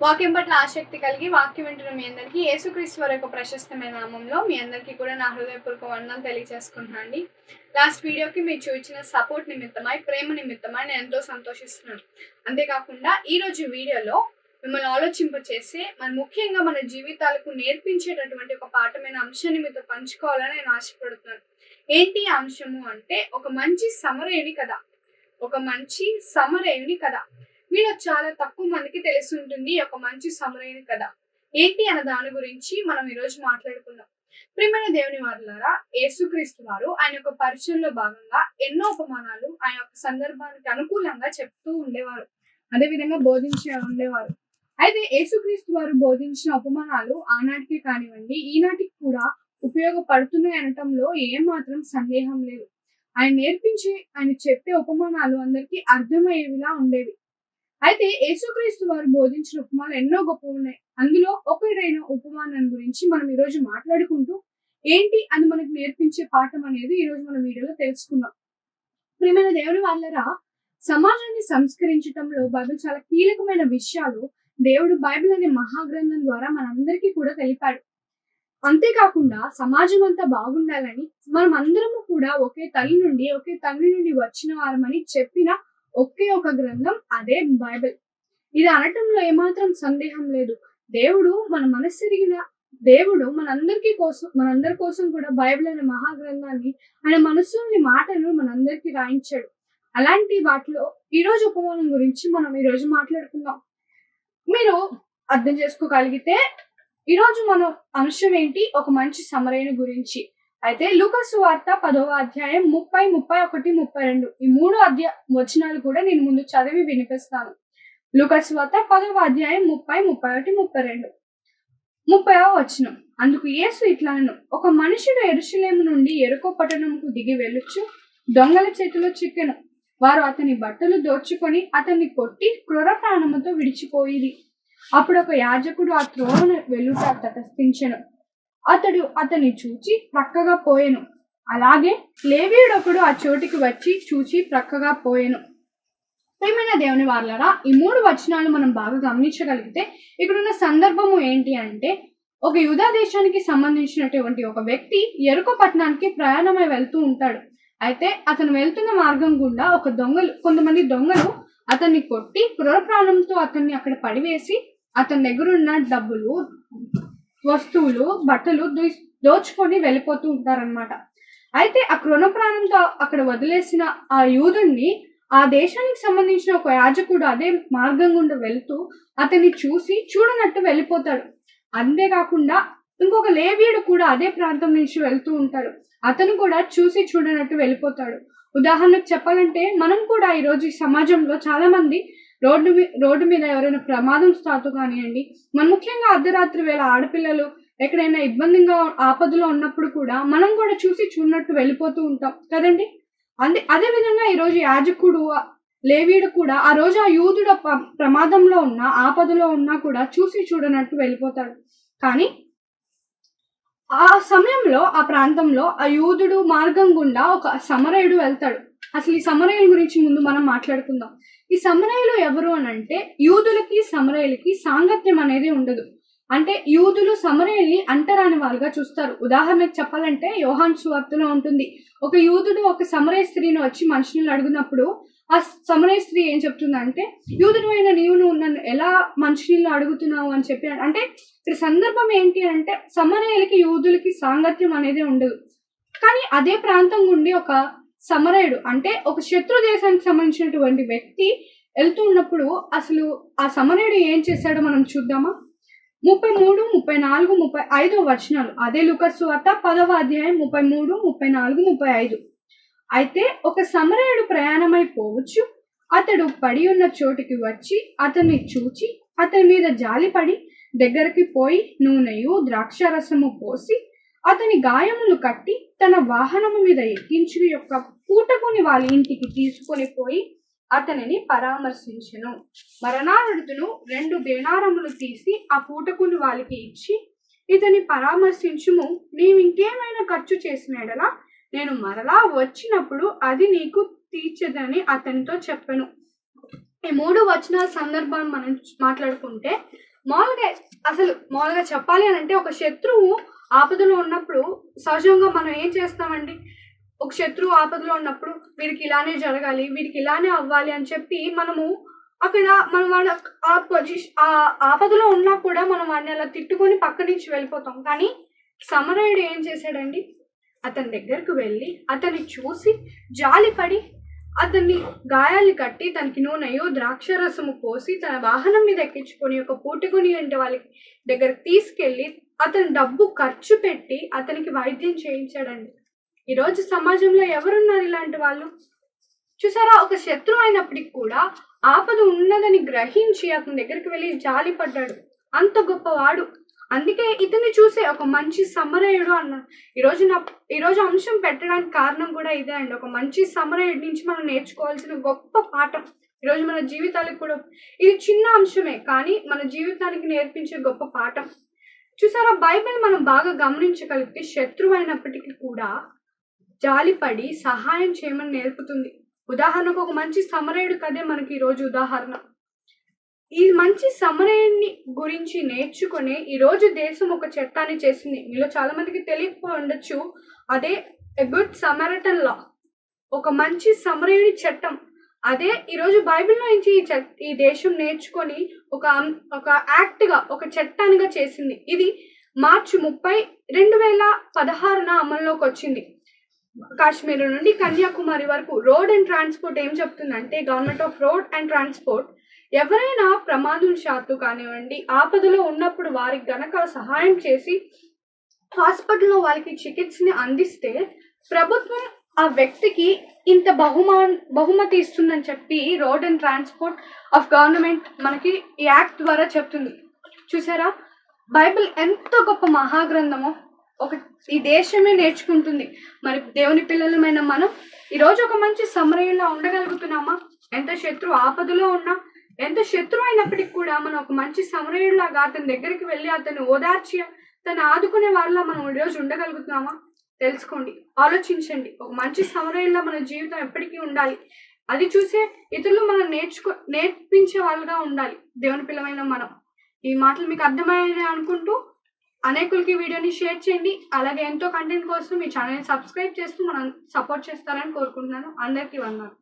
వాక్యం పట్ల ఆసక్తి కలిగి వాక్యం వింటున్న మీ అందరికీ యేసుక్రీస్తు వారి యొక్క ప్రశస్తమైన నామంలో మీ అందరికీ కూడా నా హృదయపూర్వక వందనాలు తెలియజేసుకుంటున్నాను అండి. లాస్ట్ వీడియోకి మీరు చూపించిన సపోర్ట్ నిమిత్తమై, ప్రేమ నిమిత్తమై నేను ఎంతో సంతోషిస్తున్నాను. అంతేకాకుండా ఈరోజు వీడియోలో మిమ్మల్ని ఆలోచింపచేసే ముఖ్యంగా మన జీవితాలకు నేర్పించేటటువంటి ఒక పాఠమైన అంశాన్ని మీతో పంచుకోవాలని నేను ఆశపడుతున్నాను. ఏంటి అంశము అంటే ఒక మంచి సమరయుని కథ. ఒక మంచి సమరయుని కథ. మీలో చాలా తక్కువ మందికి తెలిసి ఉంటుంది ఒక మంచి సమరయుని కథ ఏంటి అన్న దాని గురించి మనం ఈరోజు మాట్లాడుకుందాం. ప్రియమైన దేవుని వారులారా, యేసుక్రీస్తు వారు ఆయన యొక్క పరిచయంలో భాగంగా ఎన్నో ఉపమానాలు ఆయన యొక్క సందర్భానికి అనుకూలంగా చెప్తూ ఉండేవారు, అదేవిధంగా బోధించే ఉండేవారు. అయితే యేసుక్రీస్తు వారు బోధించిన ఉపమానాలు ఆనాటికి కానివ్వండి ఈనాటికి కూడా ఉపయోగపడుతున్నాయి అనటంలో ఏమాత్రం సందేహం లేదు. ఆయన చెప్పే ఉపమానాలు అందరికీ అర్థమయ్యేవిలా ఉండేవి. అయితే యేసుక్రీస్తు వారు బోధించిన ఉపమానాలు ఎన్నో గొప్ప ఉన్నాయి. అందులో ఒకటైన ఉపమానం గురించి మనం ఈరోజు మాట్లాడుకుంటూ ఏంటి అని మనకు నేర్పించే పాఠం అనేది ఈరోజు మనం వీడియోలో తెలుసుకుందాం. ప్రియమైన దేవుని వాళ్ళరా, సమాజాన్ని సంస్కరించడంలో బైబిల్ చాలా కీలకమైన విషయాలు దేవుడు బైబిల్ అనే మహాగ్రంథం ద్వారా మనందరికీ కూడా తెలిపాడు. అంతేకాకుండా సమాజం అంతా బాగుండాలని, మనం అందరము కూడా ఒకే తల్లి నుండి ఒకే తండ్రి నుండి వచ్చిన వారమని చెప్పిన ఒకే ఒక గ్రంథం అదే బైబిల్. ఇది అనటంలో ఏమాత్రం సందేహం లేదు. దేవుడు మన మనస్సెరిగిన దేవుడు మనందరి కోసం కూడా బైబిల్ అనే మహాగ్రంథాన్ని ఆయన మనసులోని మాటను మనందరికీ రాయించాడు. అలాంటి వాటిలో ఈరోజు ఉపమానం గురించి మనం ఈరోజు మాట్లాడుకుందాం. మీరు అర్థం చేసుకోగలిగితే ఈరోజు మనం అంశం ఏంటి, ఒక మంచి సమరయుని గురించి. అయితే లూకా సువార్త 10వ అధ్యాయం 30, 31, 32 ఈ 3 వచనాలు కూడా నేను ముందు చదివి వినిపిస్తాను. లూకా సువార్త 10వ అధ్యాయం 30, 31, 32. 30వ వచనం. అందుకు యేసు ఇట్లనెను, ఒక మనుషుడు యెరూషలేము నుండి యెరికో పట్టణముకు దిగి వెళ్ళుచు దొంగల చేతిలో చిక్కెను. వారు అతని బట్టలు దోచుకొని అతన్ని కొట్టి క్రూర ప్రాణముతో విడిచిపోయిరి. అప్పుడు ఒక యాజకుడు ఆ త్రోవను వెళ్ళుట తటస్థించెను. అతడు అతన్ని చూచి ప్రక్కగా పోయెను. అలాగే లేవీయుడొకడు ఆ చోటికి వచ్చి చూచి ప్రక్కగా పోయెను. ప్రియమైన దేవుని వారలారా, ఈ 3 వచనాలు మనం బాగా గమనించగలిగితే ఇక్కడున్న సందర్భము ఏంటి అంటే, ఒక యూదా దేశానికి సంబంధించినటువంటి ఒక వ్యక్తి యెరికో పట్టణానికి ప్రయాణమై వెళ్తూ ఉంటాడు. అయితే అతను వెళ్తున్న మార్గం గుండా కొంతమంది దొంగలు అతన్ని కొట్టి క్రూర ప్రాణంతో అతన్ని అక్కడ పడివేసి అతని దగ్గరున్న డబ్బులు, వస్తువులు, బట్టలు దోచుకొని వెళ్ళిపోతూ ఉంటారనమాట. అయితే ఆ క్రూర ప్రాణంతో అక్కడ వదిలేసిన ఆ యూదుణ్ణి ఆ దేశానికి సంబంధించిన ఒక యాజకుడు అదే మార్గం గుండా వెళ్తూ అతన్ని చూసి చూడనట్టు వెళ్ళిపోతాడు. అంతేకాకుండా ఇంకొక లేవీయుడు కూడా అదే ప్రాంతం నుంచి వెళ్తూ ఉంటాడు. అతను కూడా చూసి చూడనట్టు వెళ్ళిపోతాడు. ఉదాహరణకు చెప్పాలంటే మనం కూడా ఈరోజు ఈ సమాజంలో చాలా మంది రోడ్డు మీద ఎవరైనా ప్రమాదం స్టార్ట్ కానివ్వండి, మన ముఖ్యంగా అర్ధరాత్రి వేళ ఆడపిల్లలు ఎక్కడైనా ఇబ్బందిగా ఆపదలో ఉన్నప్పుడు కూడా మనం కూడా చూసి చూడనట్టు వెళ్ళిపోతూ ఉంటాం కదండి. అదే విధంగా ఈరోజు యాజకుడు లేవీయుడు కూడా ఆ రోజు ఆ యూదుడు ప్రమాదంలో ఉన్నా ఆపదలో ఉన్నా కూడా చూసి చూడనట్టు వెళ్ళిపోతాడు. కానీ ఆ సమయంలో ఆ ప్రాంతంలో ఆ యూదుడు మార్గం గుండా ఒక సమరయుడు వెళ్తాడు. అసలు ఈ సమరయుల గురించి ముందు మనం మాట్లాడుకుందాం. ఈ సమరయులు ఎవరు అని అంటే, యూదులకి సమరయులకి సాంగత్యం అనేది ఉండదు. అంటే యూదులు సమరయుల్ని అంటరాని వాళ్ళుగా చూస్తారు. ఉదాహరణకు చెప్పాలంటే యోహాను సువార్తలో ఉంటుంది, ఒక యూదుడు ఒక సమరయ స్త్రీని వచ్చి మనుషులను అడుగునప్పుడు ఆ సమరయ స్త్రీ ఏం చెప్తుందంటే, యూదుడు అయిన నీవు నన్ను ఎలా మనుషులను అడుగుతున్నావు అని చెప్పి. అంటే ఇక్కడ సందర్భం ఏంటి అంటే, సమరయులకి యూదులకి సాంగత్యం అనేది ఉండదు. కానీ అదే ప్రాంతం నుండి ఒక సమరయుడు అంటే ఒక శత్రు దేశానికి సంబంధించినటువంటి వ్యక్తి వెళ్తూ ఉన్నప్పుడు అసలు ఆ సమరయుడు ఏం చేశాడో మనం చూద్దామా. 33, 34, 35 వచనాలు అదే లూకా సువార్త 10వ అధ్యాయం 33, 34, 35. అయితే ఒక సమరయుడు ప్రయాణమై పోవచ్చు. అతడు పడి ఉన్న చోటికి వచ్చి అతన్ని చూచి అతని మీద జాలిపడి దగ్గరికి పోయి నూనెయు ద్రాక్షారసము పోసి అతని గాయములు కట్టి తన వాహనము మీద ఎక్కించి యొక్క పూటకుని వాళ్ళ ఇంటికి తీసుకొని పోయి అతనిని పరామర్శించెను. మరణాడుతును 2 దేనారములు తీసి ఆ పూటకుని వాళ్ళకి ఇచ్చి, ఇతని పరామర్శించుము, నీవింకేమైనా ఖర్చు చేసిన ఎడలా నేను మరలా వచ్చినప్పుడు అది నీకు తీర్చదని అతనితో చెప్పెను. ఈ 3 వచనాల సందర్భాన్ని మనం మాట్లాడుకుంటే మామూలుగా చెప్పాలి అని అంటే ఒక శత్రువు ఆపదలో ఉన్నప్పుడు సహజంగా మనం ఏం చేస్తామండి, ఒక శత్రువు ఆపదలో ఉన్నప్పుడు వీడికి ఇలానే జరగాలి, వీడికి ఇలానే అవ్వాలి అని చెప్పి మనము అక్కడ మనం వాడు ఆ ఆపదలో ఉన్నా కూడా మనం వాడిని అలా తిట్టుకొని పక్క నుంచి వెళ్ళిపోతాం. కానీ సమరయుడు ఏం చేశాడండి, అతని దగ్గరకు వెళ్ళి అతన్ని చూసి జాలిపడి అతన్ని గాయాలు కట్టి తనకి నూనెయో ద్రాక్షరసము పోసి తన వాహనం మీద ఎక్కించుకొని ఒక పూటకుని అంటే వాళ్ళకి దగ్గరకు తీసుకెళ్ళి అతని డబ్బు ఖర్చు పెట్టి అతనికి వైద్యం చేయించాడండి. ఈరోజు సమాజంలో ఎవరున్నారు ఇలాంటి వాళ్ళు? చూసారా, ఒక శత్రువు అయినప్పటికి కూడా ఆపద ఉన్నదని గ్రహించి అతని దగ్గరికి వెళ్ళి జాలి పడ్డాడు. అంత గొప్పవాడు. అందుకే ఇతన్ని చూసే ఒక మంచి సమరయుడు అన్నాడు. ఈరోజు అంశం పెట్టడానికి కారణం కూడా ఇదే అండి. ఒక మంచి సమరయుడి నుంచి మనం నేర్చుకోవాల్సిన గొప్ప పాఠం. ఈరోజు మన జీవితాలకు కూడా ఇది చిన్న అంశమే, కానీ మన జీవితానికి నేర్పించే గొప్ప పాఠం. చూసారా, బైబిల్ మనం బాగా గమనించగలిగితే శత్రువు అయినప్పటికీ కూడా జాలిపడి సహాయం చేయమని నేర్పుతుంది. ఉదాహరణకు ఒక మంచి సమరయుడు కథే మనకి ఈరోజు ఉదాహరణ. ఈ మంచి సమరయుడిని గురించి నేర్చుకునే ఈరోజు దేశం ఒక చట్టాన్ని చేసింది. మీలో చాలా మందికి తెలియకపోయి ఉండొచ్చు. అదే ఎ గుడ్ సమరటన్ లా, ఒక మంచి సమరయుడి చట్టం. అదే ఈరోజు బైబిల్లో నుంచి ఈ దేశం నేర్చుకొని ఒక యాక్ట్గా, ఒక చట్టానిగా చేసింది. ఇది మార్చి 30, 2016 అమల్లోకి వచ్చింది. కాశ్మీర్ నుండి కన్యాకుమారి వరకు రోడ్ అండ్ ట్రాన్స్పోర్ట్ ఏం చెప్తుందంటే, government of road and transport ఎవరైనా ప్రమాదం శాతు కానివ్వండి, ఆపదలో ఉన్నప్పుడు వారికి గనక సహాయం చేసి హాస్పిటల్లో వాళ్ళకి చికిత్సని అందిస్తే ప్రభుత్వం ఆ వ్యక్తికి ఇంత బహుమతి ఇస్తుందని చెప్పి road and transport of government మనకి ఈ యాక్ట్ ద్వారా చెప్తుంది. చూసారా, బైబిల్ ఎంత గొప్ప మహాగ్రంథమో ఈ దేశమే నేర్చుకుంటుంది. మరి దేవుని పిల్లలమైన మనం ఈరోజు ఒక మంచి సమరయులా ఉండగలుగుతున్నామా? ఎంత శత్రువు ఆపదలో ఉన్నా, ఎంత శత్రువు అయినప్పటికీ కూడా మనం ఒక మంచి సమరయుడిలాగా అతని దగ్గరికి వెళ్ళి అతన్ని ఓదార్చి తను ఆదుకునే వాళ్ళ మనం ఈరోజు ఉండగలుగుతున్నామా? తెలుసుకోండి, ఆలోచించండి. ఒక మంచి సమరయుడిలా మన జీవితం ఎప్పటికీ ఉండాలి. అది చూసే ఇతరులు మనం నేర్పించే వాళ్ళుగా ఉండాలి. దేవుని పిల్లమైన మనం. ఈ మాటలు మీకు అర్థమయ్యాయని అనుకుంటూ అనేకులకి వీడియోని షేర్ చేయండి. అలాగే ఎంతో కంటెంట్ కోసం ఈ ఛానల్ని సబ్స్క్రైబ్ చేస్తూ మనం సపోర్ట్ చేస్తారని కోరుకుంటున్నాను. అందరికీ వందనాలు.